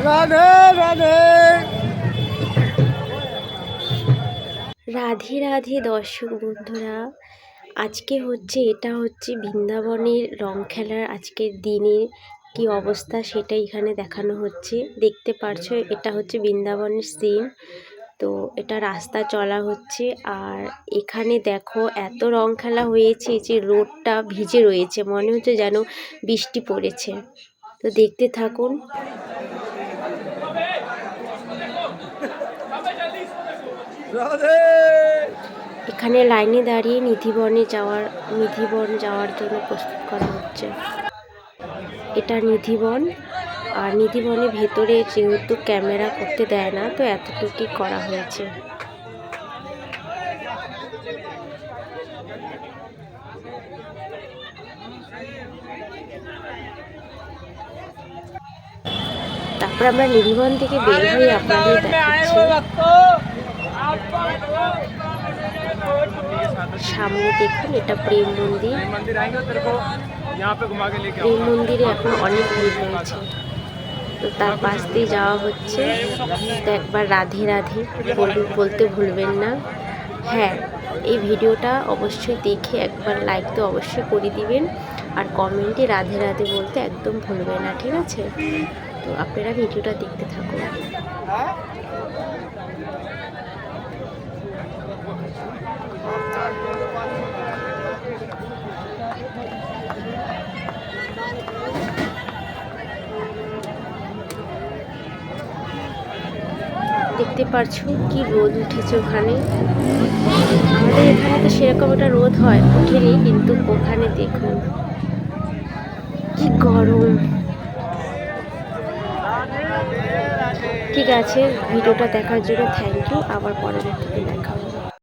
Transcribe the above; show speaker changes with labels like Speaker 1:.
Speaker 1: রাধে রাধে
Speaker 2: রাধে রাধে দর্শক বন্ধুরা, এটা হচ্ছে বৃন্দাবনের রং খেলার আজকের দিনে কি অবস্থা সেটা এখানে দেখানো হচ্ছে। দেখতে পারছো এটা হচ্ছে বৃন্দাবনের সিন। তো এটা রাস্তা চলা হচ্ছে, আর এখানে দেখো এত রং খেলা হয়েছে যে রোডটা ভিজে রয়েছে, মনে হচ্ছে যেন বৃষ্টি পড়েছে। তো দেখতে থাকুন।
Speaker 1: রাধে
Speaker 2: এখানে লাইনে দাঁড়িয়ে নিধিবন যাওয়ার জন্য প্রস্তুত করা হচ্ছে। এটা নিধিবন, আর নিধিবনের ভেতরে যেহেতু ক্যামেরা করতে দেয় না, তো এতটুকুই করা হয়েছে। তারপর আমরা নিধিবন থেকে বের হয়ে আপনাদের দেখাচ্ছি সামনে দেখুন, এটা প্রেম মন্দির। প্রেম মন্দিরে এখন অনেক ভিড় রয়েছে, তো তার পাশ দিয়ে যাওয়া হচ্ছে। তো একবার রাধে রাধে বলতে ভুলবেন না। হ্যাঁ, এই ভিডিওটা অবশ্যই দেখে একবার লাইক তো অবশ্যই করে দিবেন, আর কমেন্টে রাধে রাধে বলতে একদম ভুলবেন না, ঠিক আছে? তো আপনারা ভিডিওটা দেখতে থাকুন। দেখতে পারছো কি রোদ উঠেছে ওখানে। আমাদের এখানে তো সেরকম একটা রোদ হয়, ওঠেনি, কিন্তু ওখানে দেখুন কি গরম। ঠিক আছে, ভিডিওটা দেখার জন্য থ্যাংক ইউ। আবার পরবর্তীতে দেখা হবে।